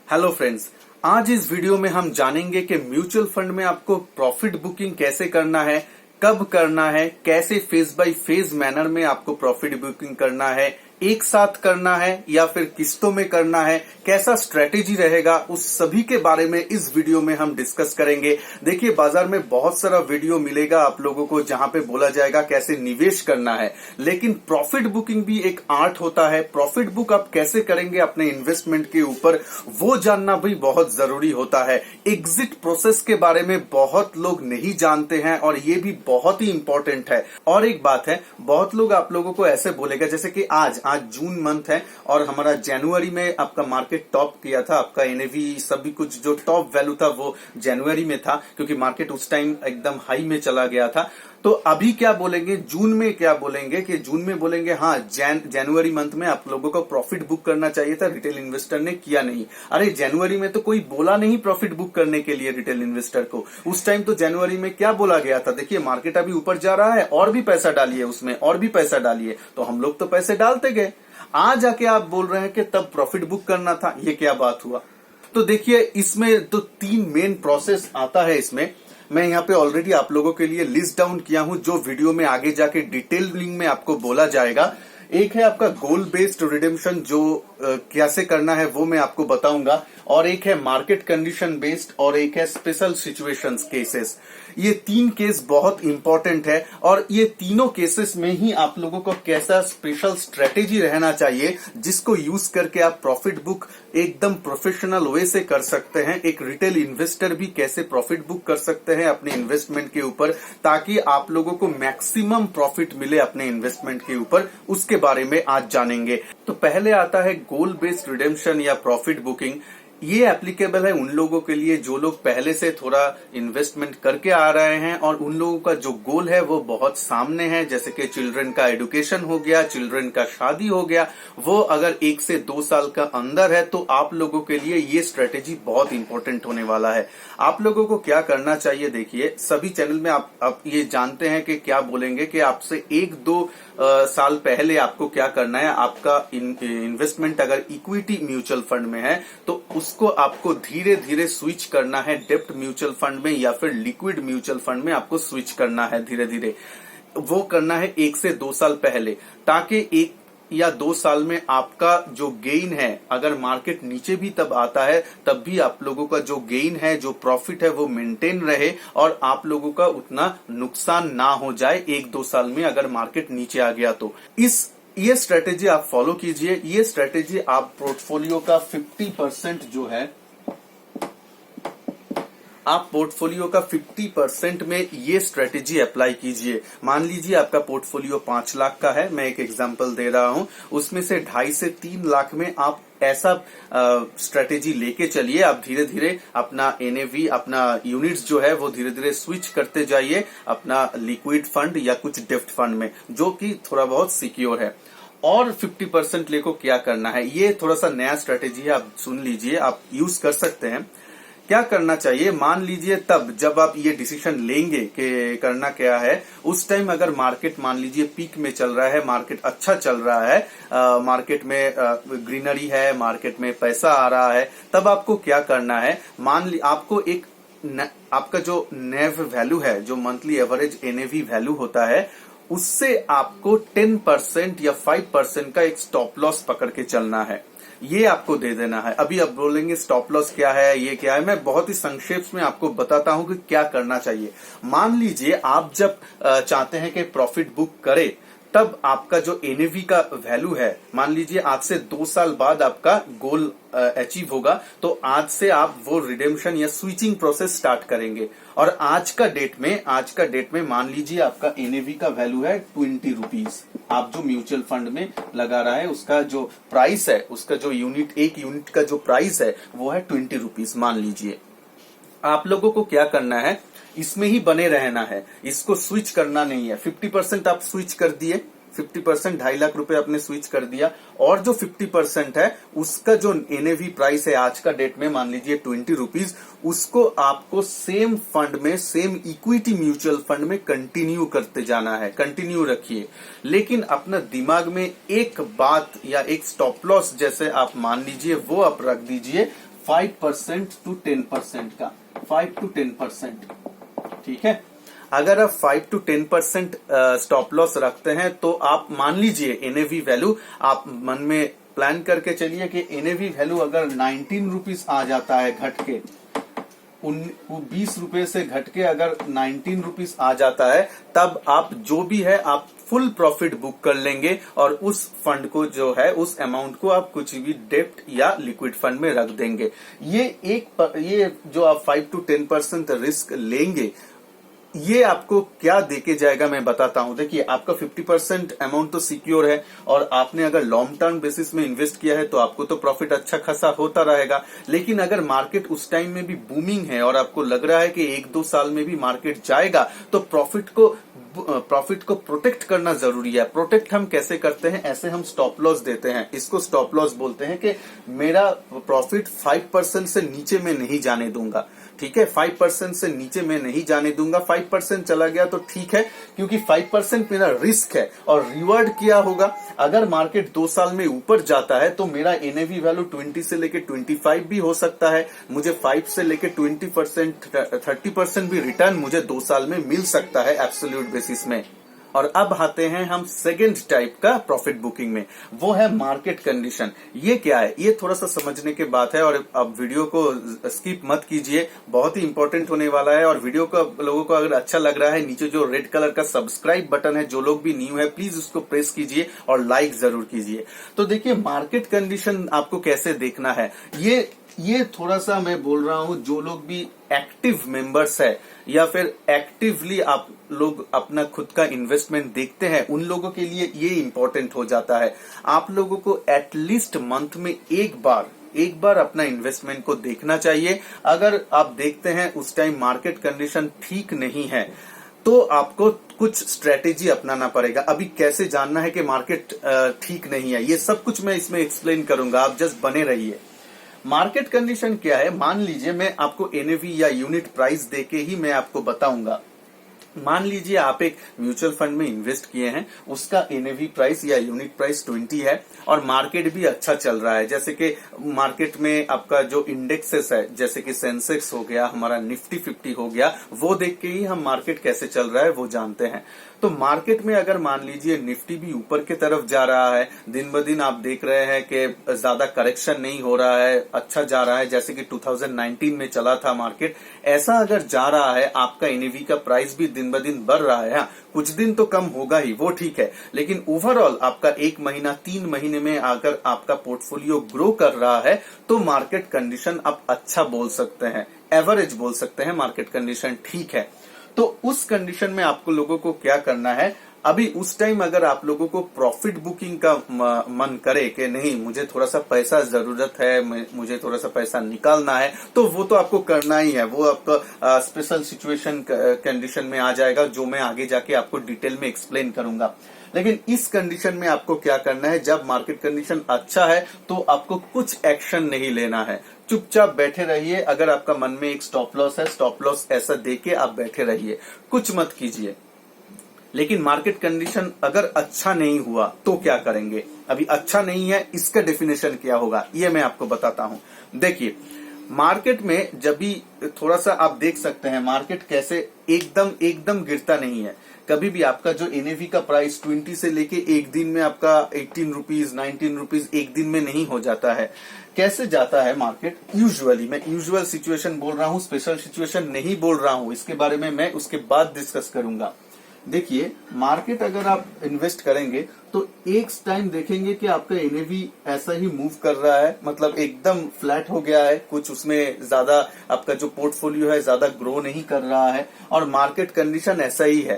Hello friends, आज इस video में हम जानेंगे कि म्यूचुअल फंड में आपको प्रॉफिट बुकिंग कैसे करना है, कब करना है, कैसे फेज बाय फेज मैनर में आपको प्रॉफिट बुकिंग करना है, एक साथ करना है या फिर किस्तों में करना है, कैसा स्ट्रेटेजी रहेगा, उस सभी के बारे में इस वीडियो में हम डिस्कस करेंगे। देखिए, बाजार में बहुत सारा वीडियो मिलेगा आप लोगों को जहां पे बोला जाएगा कैसे निवेश करना है, लेकिन प्रॉफिट बुकिंग भी एक आर्ट होता है। प्रॉफिट बुक आप कैसे करेंगे अपने इन्वेस्टमेंट के ऊपर, वो जानना भी बहुत जरूरी होता है। एग्जिट प्रोसेस के बारे में बहुत लोग नहीं जानते हैं और ये भी बहुत ही इंपॉर्टेंट है। और एक बात है, बहुत लोग आप लोगों को ऐसे बोलेगा जैसे कि आज जून मंथ है और हमारा जनवरी में आपका मार्केट टॉप किया था, आपका एनएवी सभी कुछ जो टॉप वैल्यू था वो जनवरी में था, क्योंकि मार्केट उस टाइम एकदम हाई में चला गया था। तो अभी क्या बोलेंगे, जून में क्या बोलेंगे कि जून में बोलेंगे हाँ जनवरी मंथ में आप लोगों को प्रॉफिट बुक करना चाहिए था, रिटेल इन्वेस्टर ने किया नहीं। अरे जनवरी में तो कोई बोला नहीं प्रॉफिट बुक करने के लिए रिटेल इन्वेस्टर को। उस टाइम तो जनवरी में क्या बोला गया था, देखिए मार्केट अभी ऊपर जा रहा है और भी पैसा डालिए उसमें, और भी पैसा डालिए। तो हम लोग तो पैसे डालते गए। आज आके आप बोल रहे हैं कि तब प्रॉफिट बुक करना था, ये क्या बात हुआ। तो देखिए, इसमें तो 3 मेन प्रोसेस आता है। इसमें मैं यहाँ पे ऑलरेडी आप लोगों के लिए लिस्ट डाउन किया हूं, जो वीडियो में आगे जाके डिटेलिंग में आपको बोला जाएगा। एक है आपका गोल बेस्ड रिडेम्पशन, जो कैसे करना है वो मैं आपको बताऊंगा, और एक है मार्केट कंडीशन बेस्ड, और एक है स्पेशल सिचुएशंस केसेस। ये 3 केस बहुत इंपॉर्टेंट है और ये तीनों केसेस में ही आप लोगों को कैसा स्पेशल स्ट्रेटेजी रहना चाहिए जिसको यूज करके आप प्रॉफिट बुक एकदम प्रोफेशनल वे से कर सकते हैं। एक रिटेल इन्वेस्टर भी कैसे प्रॉफिट बुक कर सकते हैं अपने इन्वेस्टमेंट के ऊपर, ताकि आप लोगों को मैक्सिमम प्रॉफिट मिले अपने इन्वेस्टमेंट के ऊपर, उसके बारे में आज जानेंगे। तो पहले आता है गोल बेस्ड रिडेम्पशन या प्रॉफिट बुकिंग। ये एप्लीकेबल है उन लोगों के लिए जो लोग पहले से थोड़ा इन्वेस्टमेंट करके आ रहे हैं और उन लोगों का जो गोल है वो बहुत सामने है, जैसे कि चिल्ड्रन का एडुकेशन हो गया, चिल्ड्रन का शादी हो गया, वो अगर 1 से 2 साल का अंदर है तो आप लोगों के लिए ये स्ट्रेटेजी बहुत इंपॉर्टेंट होने वाला है। आप लोगों को क्या करना चाहिए, देखिए सभी चैनल में आप ये जानते हैं कि क्या बोलेंगे कि आपसे 1-2 साल पहले आपको क्या करना है। आपका इन्वेस्टमेंट अगर इक्विटी म्यूचुअल फंड में है तो उसको आपको धीरे धीरे स्विच करना है डेब्ट म्यूचुअल फंड में या फिर लिक्विड म्यूचुअल फंड में आपको स्विच करना है धीरे धीरे। वो करना है 1 से 2 साल पहले, ताकि 1 या 2 साल में आपका जो गेन है, अगर मार्केट नीचे भी तब आता है तब भी आप लोगों का जो गेन है, जो प्रॉफिट है, वो मेंटेन रहे और आप लोगों का उतना नुकसान ना हो जाए 1-2 साल में अगर मार्केट नीचे आ गया तो। ये स्ट्रेटेजी आप फॉलो कीजिए। ये स्ट्रेटेजी आप पोर्टफोलियो का 50% जो है, आप पोर्टफोलियो का 50% में ये स्ट्रेटेजी अप्लाई कीजिए। मान लीजिए आपका पोर्टफोलियो 5 लाख का है, मैं एक एग्जांपल दे रहा हूं, उसमें से 2.5 से 3 लाख में आप ऐसा स्ट्रेटेजी लेके चलिए। आप धीरे धीरे अपना एनएवी, अपना यूनिट्स जो है वो धीरे धीरे स्विच करते जाइए अपना लिक्विड फंड या कुछ डेब्ट फंड में, जो कि थोड़ा बहुत सिक्योर है। और 50% लेको क्या करना है, ये थोड़ा सा नया स्ट्रेटेजी है, आप सुन लीजिए, आप यूज कर सकते हैं। क्या करना चाहिए, मान लीजिए तब जब आप ये डिसीजन लेंगे कि करना क्या है, उस टाइम अगर मार्केट मान लीजिए पीक में चल रहा है, मार्केट अच्छा चल रहा है, मार्केट में ग्रीनरी है, मार्केट में पैसा आ रहा है, तब आपको क्या करना है, आपको एक आपका जो नेव वैल्यू है, जो मंथली एवरेज एनएवी वैल्यू होता है, उससे आपको 10% या 5% का एक स्टॉप लॉस पकड़ के चलना है। ये आपको दे देना है। अभी आप बोलेंगे स्टॉप लॉस क्या है, ये क्या है, मैं बहुत ही संक्षेप में आपको बताता हूं कि क्या करना चाहिए। मान लीजिए आप जब चाहते हैं कि प्रॉफिट बुक करे, तब आपका जो एनएवी का वैल्यू है, मान लीजिए आज से 2 साल बाद आपका गोल अचीव होगा, तो आज से आप वो रिडेम्पशन या स्विचिंग प्रोसेस स्टार्ट करेंगे। और आज का डेट में मान लीजिए आपका एनएवी का वैल्यू है 20 रुपीज। आप जो म्यूचुअल फंड में लगा रहा है उसका जो प्राइस है, उसका जो एक यूनिट का जो प्राइस है वो है 20 रुपीज मान लीजिए। आप लोगों को क्या करना है, इसमें ही बने रहना है, इसको स्विच करना नहीं है। 50% आप स्विच कर दिए, 50% 2.5 लाख रुपए आपने स्विच कर दिया, और जो 50% है उसका जो एनएवी प्राइस है आज का डेट में मान लीजिए 20 रुपीज, उसको आपको सेम फंड में, सेम इक्विटी म्यूचुअल फंड में कंटिन्यू करते जाना है, कंटिन्यू रखिए। लेकिन अपना दिमाग में एक बात या एक स्टॉप लॉस जैसे आप मान लीजिए वो आप रख दीजिए 5% to 10% का, 5 to 10%, ठीक है। अगर आप 5 to 10% स्टॉप लॉस रखते हैं तो आप मान लीजिए एनएवी वैल्यू, आप मन में प्लान करके चलिए कि एनएवी वैल्यू अगर 19 रुपीज आ जाता है घट के, वो 20 रुपए से घट के अगर 19 रुपीज आ जाता है, तब आप जो भी है आप फुल प्रॉफिट बुक कर लेंगे और उस फंड को जो है, उस अमाउंट को आप कुछ भी डेब्ट या लिक्विड फंड में रख देंगे। ये जो आप 5 to 10% रिस्क लेंगे, ये आपको क्या देके जाएगा मैं बताता हूं। देखिए, आपका 50% अमाउंट तो सिक्योर है और आपने अगर लॉन्ग टर्म बेसिस में इन्वेस्ट किया है तो आपको तो प्रॉफिट अच्छा खासा होता रहेगा। लेकिन अगर मार्केट उस टाइम में भी बूमिंग है और आपको लग रहा है कि 1-2 साल में भी मार्केट जाएगा, तो प्रॉफिट को प्रोटेक्ट करना जरूरी है। प्रोटेक्ट हम कैसे करते हैं? ऐसे हम स्टॉप लॉस देते हैं। इसको स्टॉप लॉस बोलते हैं कि मेरा प्रॉफिट 5% से नीचे में नहीं जाने दूंगा, ठीक है। 5% से नीचे में नहीं जाने दूंगा। 5% चला गया तो ठीक है, क्योंकि 5% मेरा रिस्क है। और रिवार्ड क्या होगा? अगर मार्केट 2 साल में ऊपर जाता है तो मेरा एनएवी वैल्यू 20 से लेके 25 भी हो सकता है। मुझे 5 से लेके 20%, 30% भी रिटर्न मुझे 2 साल में मिल सकता है एब्सोल्यूट बेसिस में। और अब आते हैं हम सेकंड टाइप का प्रॉफिट बुकिंग में, वो है मार्केट कंडीशन। ये क्या है? ये थोड़ा सा समझने की बात है और अब वीडियो को स्किप मत कीजिए, बहुत ही इंपॉर्टेंट होने वाला है। और वीडियो को लोगों को अगर अच्छा लग रहा है, नीचे जो रेड कलर का सब्सक्राइब बटन है, जो लोग भी न्यू है प्लीज उसको प्रेस कीजिए और लाइक जरूर कीजिए। तो देखिए, मार्केट कंडीशन आपको कैसे देखना है, ये थोड़ा सा मैं बोल रहा हूं, जो लोग भी एक्टिव मेंबर्स है या फिर एक्टिवली आप लोग अपना खुद का इन्वेस्टमेंट देखते हैं, उन लोगों के लिए ये इंपॉर्टेंट हो जाता है। आप लोगों को एटलीस्ट मंथ में एक बार अपना इन्वेस्टमेंट को देखना चाहिए। अगर आप देखते हैं उस टाइम मार्केट कंडीशन ठीक नहीं है, तो आपको कुछ स्ट्रेटेजी अपनाना पड़ेगा। अभी कैसे जानना है कि मार्केट ठीक नहीं है, ये सब कुछ मैं इसमें एक्सप्लेन करूंगा, आप जस्ट बने रहिए। मार्केट कंडीशन क्या है? मान लीजिए मैं आपको एनएवी या यूनिट प्राइस देके ही मैं आपको बताऊंगा। मान लीजिए आप एक म्यूचुअल फंड में इन्वेस्ट किए हैं, उसका एनएवी प्राइस या यूनिट प्राइस 20 है और मार्केट भी अच्छा चल रहा है। जैसे कि मार्केट में आपका जो इंडेक्सेस है, जैसे कि सेंसेक्स हो गया, हमारा निफ्टी 50 हो गया, वो देख के ही हम मार्केट कैसे चल रहा है वो जानते हैं। तो मार्केट में अगर मान लीजिए निफ्टी भी ऊपर की तरफ जा रहा है, दिन ब दिन आप देख रहे हैं कि ज्यादा करेक्शन नहीं हो रहा है, अच्छा जा रहा है, जैसे कि 2019 में चला था मार्केट, ऐसा अगर जा रहा है, आपका एनएवी का प्राइस भी दिन ब दिन बढ़ रहा है। हाँ, कुछ दिन तो कम होगा ही, वो ठीक है, लेकिन ओवरऑल आपका 1 महीना 3 महीने में अगर आपका पोर्टफोलियो ग्रो कर रहा है, तो मार्केट कंडीशन आप अच्छा बोल सकते हैं, एवरेज बोल सकते हैं, मार्केट कंडीशन ठीक है। तो उस कंडीशन में आपको लोगों को क्या करना है? अभी उस टाइम अगर आप लोगों को प्रॉफिट बुकिंग का मन करे कि नहीं, मुझे थोड़ा सा पैसा जरूरत है, मुझे थोड़ा सा पैसा निकालना है, तो वो तो आपको करना ही है। वो आपका स्पेशल सिचुएशन कंडीशन में आ जाएगा, जो मैं आगे जाके आपको डिटेल में एक्सप्लेन करूंगा। लेकिन इस कंडीशन में आपको क्या करना है? जब मार्केट कंडीशन अच्छा है तो आपको कुछ एक्शन नहीं लेना है, चुपचाप बैठे रहिए। अगर आपका मन में एक स्टॉप लॉस है, स्टॉप लॉस ऐसा देके आप बैठे रहिए, कुछ मत कीजिए। लेकिन मार्केट कंडीशन अगर अच्छा नहीं हुआ तो क्या करेंगे? अभी अच्छा नहीं है, इसका डेफिनेशन क्या होगा ये मैं आपको बताता हूं। देखिए, मार्केट में जब भी थोड़ा सा आप देख सकते हैं मार्केट कैसे एकदम गिरता नहीं है। कभी भी आपका जो एनएवी का प्राइस 20 से लेके एक दिन में आपका 18 रुपीज 19 रुपीज एक दिन में नहीं हो जाता है। कैसे जाता है मार्केट? यूजुअली, मैं यूजुअल सिचुएशन बोल रहा हूँ, स्पेशल सिचुएशन नहीं बोल रहा हूँ। इसके बारे में मैं उसके बाद डिस्कस करूंगा। देखिए, मार्केट अगर आप इन्वेस्ट करेंगे तो एक टाइम देखेंगे कि आपका एनएवी ऐसा ही मूव कर रहा है, मतलब एकदम फ्लैट हो गया है, कुछ उसमें ज्यादा आपका जो पोर्टफोलियो है ज्यादा ग्रो नहीं कर रहा है और मार्केट कंडीशन ऐसा ही है,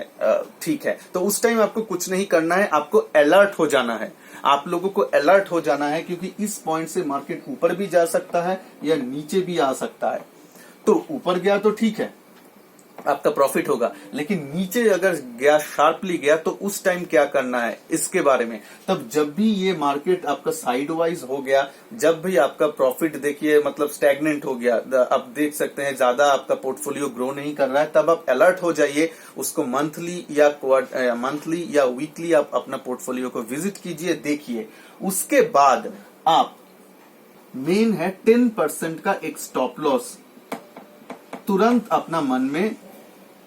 ठीक है। तो उस टाइम आपको कुछ नहीं करना है, आपको अलर्ट हो जाना है। आप लोगों को अलर्ट हो जाना है, क्योंकि इस पॉइंट से मार्केट ऊपर भी जा सकता है या नीचे भी आ सकता है। तो ऊपर गया तो ठीक है, आपका प्रॉफिट होगा, लेकिन नीचे अगर गया, शार्पली गया, तो उस टाइम क्या करना है इसके बारे में। तब जब भी ये मार्केट आपका साइड वाइज हो गया, जब भी आपका प्रॉफिट देखिए मतलब स्टैग्नेंट हो गया, आप देख सकते हैं ज्यादा आपका पोर्टफोलियो ग्रो नहीं कर रहा है, तब आप अलर्ट हो जाइए। उसको मंथली या वीकली आप अपना पोर्टफोलियो को विजिट कीजिए, देखिए। उसके बाद आप मेन है 10% का एक स्टॉप लॉस तुरंत अपना मन में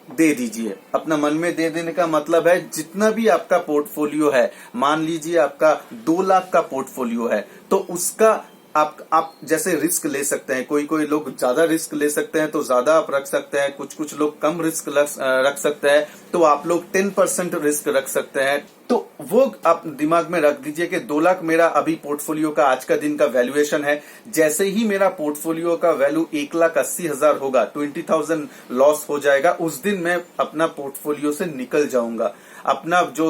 दे दीजिए। अपना मन में दे देने का मतलब है जितना भी आपका पोर्टफोलियो है, मान लीजिए आपका 2 लाख का पोर्टफोलियो है, तो उसका आप जैसे रिस्क ले सकते हैं। कोई लोग ज्यादा रिस्क ले सकते हैं तो ज्यादा आप रख सकते हैं, कुछ लोग कम रिस्क रख सकते हैं, तो आप लोग 10% रिस्क रख सकते हैं। तो वो आप दिमाग में रख दीजिए कि 2 लाख मेरा अभी पोर्टफोलियो का आज का दिन का वैल्यूएशन है। जैसे ही मेरा पोर्टफोलियो का वैल्यू 1,80,000 होगा, 20,000 लॉस हो जाएगा, उस दिन मैं अपना पोर्टफोलियो से निकल जाऊंगा। अपना जो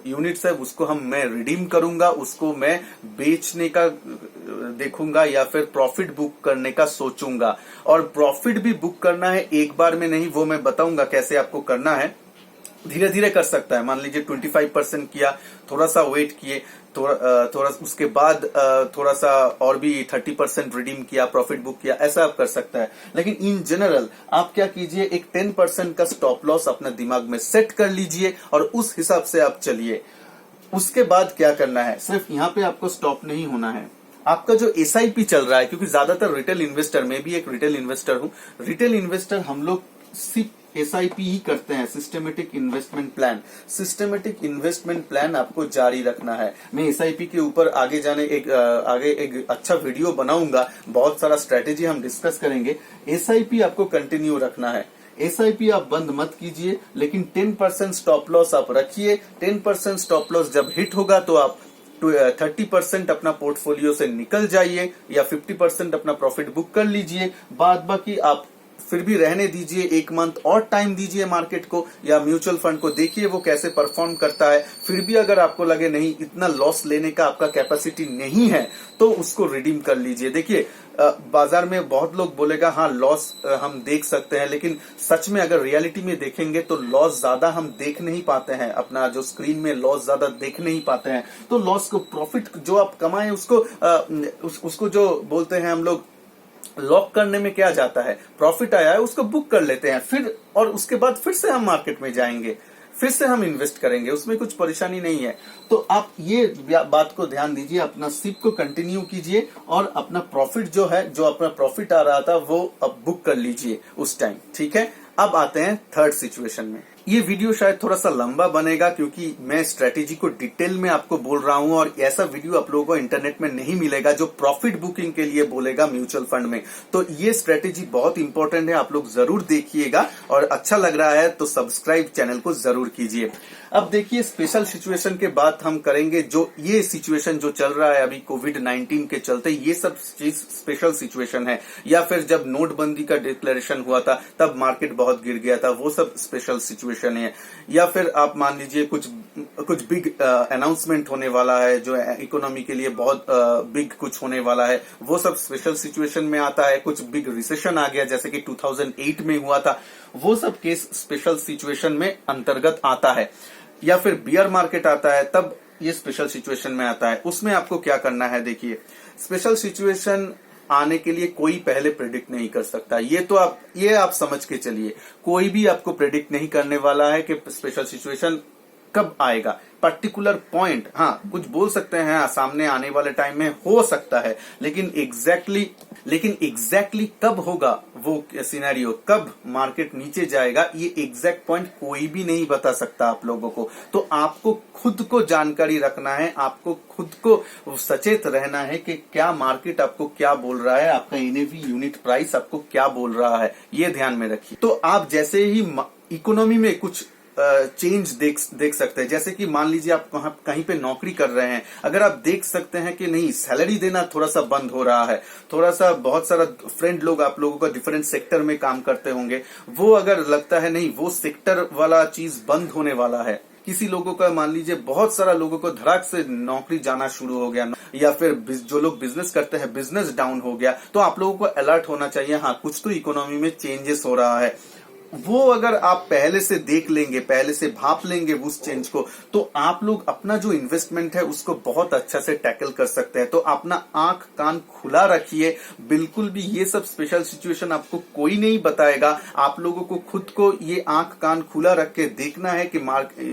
यूनिट्स है उसको मैं रिडीम करूंगा, उसको मैं बेचने का देखूंगा या फिर प्रॉफिट बुक करने का सोचूंगा। और प्रॉफिट भी बुक करना है एक बार में नहीं, वो मैं बताऊंगा कैसे आपको करना है। धीरे धीरे कर सकता है। मान लीजिए 25% किया, थोड़ा सा वेट किए, थोड़ा उसके बाद थोड़ा सा और भी 30% रिडीम किया, प्रॉफिट बुक किया, ऐसा आप कर सकता है। लेकिन इन जनरल आप क्या कीजिए, एक 10% का स्टॉप लॉस अपना दिमाग में सेट कर लीजिए और उस हिसाब से आप चलिए। उसके बाद क्या करना है, सिर्फ यहाँ पे आपको स्टॉप नहीं होना है। आपका जो एसआईपी चल रहा है, क्योंकि ज्यादातर रिटेल इन्वेस्टर, मैं भी एक रिटेल इन्वेस्टर हूं, रिटेल इन्वेस्टर हम लोग सिर्फ एसआईपी ही करते हैं, systematic investment plan. Systematic investment plan आपको जारी रखना है। मैं एसआईपी के ऊपर आगे एक अच्छा वीडियो बनाऊंगा, बहुत सारा स्ट्रेटेजी हम डिस्कस करेंगे। एसआईपी आपको कंटिन्यू रखना है। एसआईपी आप बंद मत कीजिए, लेकिन 10% स्टॉप लॉस आप रखिए। 10% स्टॉप लॉस जब हिट होगा तो आप 30% अपना पोर्टफोलियो से निकल जाइए या 50% अपना प्रॉफिट बुक कर लीजिए। बाद बाकी आप फिर भी रहने दीजिए, 1 मंथ और टाइम दीजिए मार्केट को या म्यूचुअल फंड को, देखिए वो कैसे परफॉर्म करता है। फिर भी अगर आपको लगे नहीं इतना लॉस लेने का आपका कैपेसिटी नहीं है तो उसको रिडीम कर लीजिए। देखिए बाजार में बहुत लोग बोलेगा हाँ लॉस हम देख सकते हैं, लेकिन सच में अगर रियलिटी में देखेंगे तो लॉस ज्यादा हम देख नहीं पाते हैं। अपना जो स्क्रीन में लॉस ज्यादा देख नहीं पाते हैं, तो लॉस को, प्रॉफिट जो आप कमाए उसको जो बोलते हैं हम लोग, लॉक करने में क्या जाता है, प्रॉफिट आया है उसको बुक कर लेते हैं फिर, और उसके बाद फिर से हम मार्केट में जाएंगे, फिर से हम इन्वेस्ट करेंगे, उसमें कुछ परेशानी नहीं है। तो आप ये बात को ध्यान दीजिए, अपना सिप को कंटिन्यू कीजिए और अपना प्रॉफिट जो है, जो अपना प्रॉफिट आ रहा था वो अब बुक कर लीजिए उस टाइम। ठीक है, अब आते हैं थर्ड सिचुएशन में। ये वीडियो शायद थोड़ा सा लंबा बनेगा क्योंकि मैं स्ट्रेटेजी को डिटेल में आपको बोल रहा हूं और ऐसा वीडियो आप लोगों को इंटरनेट में नहीं मिलेगा जो प्रॉफिट बुकिंग के लिए बोलेगा म्यूचुअल फंड में। तो ये स्ट्रेटेजी बहुत इंपॉर्टेंट है, आप लोग जरूर देखिएगा और अच्छा लग रहा है तो सब्सक्राइब चैनल को जरूर कीजिए। अब देखिए स्पेशल सिचुएशन के बाद हम करेंगे, जो ये सिचुएशन जो चल रहा है अभी कोविड-19 के चलते, ये सब चीज स्पेशल सिचुएशन है। या फिर जब नोटबंदी का डिक्लेरेशन हुआ था तब मार्केट बहुत गिर गया था, वो सब स्पेशल सिचुएशन है। या फिर आप मान लीजिए कुछ बिग अनाउंसमेंट होने वाला है जो इकोनॉमी के लिए बहुत बिग कुछ होने वाला है, वो सब स्पेशल सिचुएशन में आता है। कुछ बिग रिसेशन आ गया जैसे कि 2008 में हुआ था, वो सब केस स्पेशल सिचुएशन में अंतर्गत आता है। या फिर बियर मार्केट आता है तब ये स्पेशल सिचुएशन में आता है। उसमें आपको क्या करना है, देखिए स्पेशल सिचुएशन आने के लिए कोई पहले प्रेडिक्ट नहीं कर सकता। ये आप समझ के चलिए, कोई भी आपको प्रेडिक्ट नहीं करने वाला है कि स्पेशल सिचुएशन कब आएगा, पर्टिकुलर पॉइंट। हाँ कुछ बोल सकते हैं सामने आने वाले टाइम में हो सकता है, लेकिन एग्जैक्टली कब होगा वो सिनेरियो, कब मार्केट नीचे जाएगा, ये एग्जैक्ट पॉइंट कोई भी नहीं बता सकता आप लोगों को। तो आपको खुद को जानकारी रखना है, आपको खुद को सचेत रहना है कि क्या मार्केट आपको क्या बोल रहा है, आपका एनएवी यूनिट प्राइस आपको क्या बोल रहा है, ये ध्यान में रखिए। तो आप जैसे ही इकोनॉमी में कुछ चेंज देख सकते हैं, जैसे कि मान लीजिए आप कहीं पे नौकरी कर रहे हैं, अगर आप देख सकते हैं कि नहीं सैलरी देना थोड़ा सा बंद हो रहा है, थोड़ा सा, बहुत सारा फ्रेंड लोग आप लोगों का डिफरेंट सेक्टर में काम करते होंगे, वो अगर लगता है नहीं वो सेक्टर वाला चीज बंद होने वाला है, किसी लोगों का मान लीजिए बहुत सारा लोगों को धड़ाक से नौकरी जाना शुरू हो गया, या फिर जो लोग बिजनेस करते हैं बिजनेस डाउन हो गया, तो आप लोगों को अलर्ट होना चाहिए, हाँ कुछ तो इकोनॉमी में चेंजेस हो रहा है। वो अगर आप पहले से देख लेंगे, पहले से भाप लेंगे उस चेंज को, तो आप लोग अपना जो इन्वेस्टमेंट है उसको बहुत अच्छा से टैकल कर सकते हैं। तो अपना आंख कान खुला रखिए, बिल्कुल भी ये सब स्पेशल सिचुएशन आपको कोई नहीं बताएगा। आप लोगों को खुद को ये आंख कान खुला रख के देखना है कि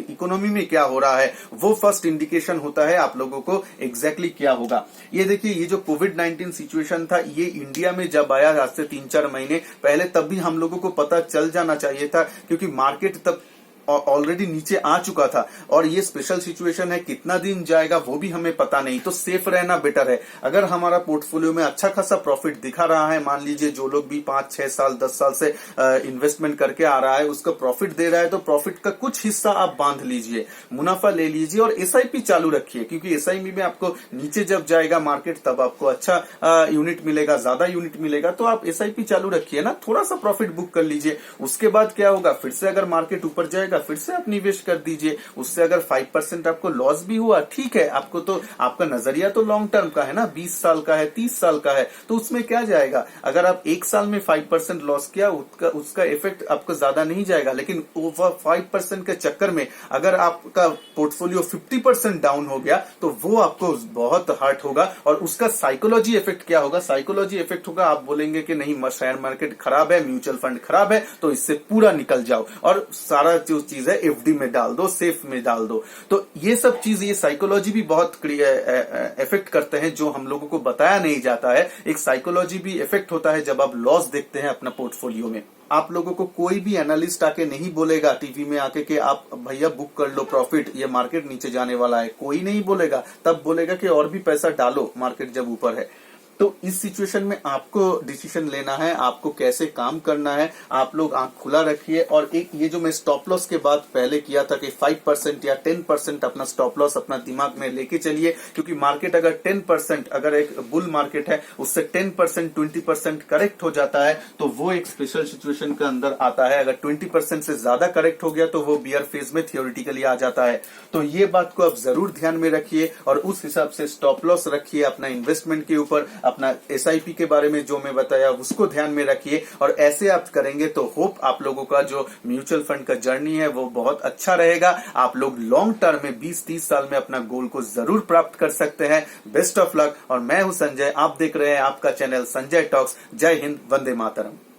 इकोनॉमी में क्या हो रहा है। वो फर्स्ट इंडिकेशन होता है आप लोगों को एग्जैक्टली क्या होगा। ये देखिए, ये जो कोविड-19 सिचुएशन था, ये इंडिया में जब आया आज से 3-4 महीने पहले, तब भी हम लोगों को पता चल जाना चाहिए था, क्योंकि मार्केट तब ऑलरेडी नीचे आ चुका था। और ये स्पेशल सिचुएशन है, कितना दिन जाएगा वो भी हमें पता नहीं। तो सेफ रहना बेटर है। अगर हमारा पोर्टफोलियो में अच्छा खासा प्रॉफिट दिखा रहा है, मान लीजिए जो लोग भी 5-6 साल 10 साल से इन्वेस्टमेंट करके आ रहा है, उसका प्रॉफिट दे रहा है, तो प्रॉफिट का कुछ हिस्सा आप बांध लीजिए, मुनाफा ले लीजिए और एसआईपी चालू रखिए। क्योंकि एसआईपी में आपको नीचे जब जाएगा मार्केट, तब आपको अच्छा यूनिट मिलेगा, ज्यादा यूनिट मिलेगा। तो आप एसआईपी चालू रखिए ना, थोड़ा सा प्रॉफिट बुक कर लीजिए। उसके बाद क्या होगा, फिर से अगर मार्केट ऊपर जाएगा फिर से आप निवेश कर दीजिए। उससे अगर 5% आपको लॉस भी हुआ, ठीक है, आपको तो आपका नजरिया तो लॉन्ग टर्म का है ना, 20 साल का है, 30 साल का है, तो उसमें क्या जाएगा। अगर आप एक साल में 5% लॉस किया, उसका इफेक्ट आपको ज्यादा नहीं जाएगा। लेकिन ओवर 5% के चक्कर में अगर आपका पोर्टफोलियो 50% डाउन हो गया, तो वो आपको बहुत हर्ट होगा। और उसका साइकोलॉजी इफेक्ट क्या होगा, साइकोलॉजी इफेक्ट होगा, आप बोलेंगे कि नहीं, शेयर मार्केट खराब है, म्यूचुअल फंड खराब है, तो इससे पूरा निकल जाओ और सारा जो चीज है एफडी में डाल दो, सेफ में डाल दो। तो ये सब चीज, ये साइकोलॉजी भी बहुत इफेक्ट करते हैं, जो हम लोगों को बताया नहीं जाता है। एक साइकोलॉजी भी इफेक्ट होता है जब आप लॉस देखते हैं अपना पोर्टफोलियो में। आप लोगों को कोई भी एनालिस्ट आके नहीं बोलेगा टीवी में आके कि आप भैया बुक कर लो प्रॉफिट, ये मार्केट नीचे जाने वाला है, कोई नहीं बोलेगा। तब बोलेगा कि और भी पैसा डालो मार्केट जब ऊपर है। तो इस सिचुएशन में आपको डिसीजन लेना है, आपको कैसे काम करना है। आप लोग आंख खुला रखिए। और एक ये जो मैं स्टॉप लॉस के बाद पहले किया था कि 5% या 10% अपना स्टॉप लॉस अपना दिमाग में लेके चलिए। क्योंकि मार्केट अगर 10%, अगर एक बुल मार्केट है, उससे 10% 20% करेक्ट हो जाता है, तो वो एक स्पेशल सिचुएशन के अंदर आता है। अगर 20% से ज्यादा करेक्ट हो गया, तो वो बियर फेज में थियोरिटिकली आ जाता है। तो ये बात को आप जरूर ध्यान में रखिए और उस हिसाब से स्टॉप लॉस रखिए अपना इन्वेस्टमेंट के ऊपर। अपना एसआईपी के बारे में जो मैं बताया उसको ध्यान में रखिए। और ऐसे आप करेंगे तो होप आप लोगों का जो म्यूचुअल फंड का जर्नी है वो बहुत अच्छा रहेगा। आप लोग लॉन्ग टर्म में 20-30 साल में अपना गोल को जरूर प्राप्त कर सकते हैं। Best of luck. और मैं हूं संजय, आप देख रहे हैं आपका चैनल संजय टॉक्स। जय हिंद, वंदे मातरम।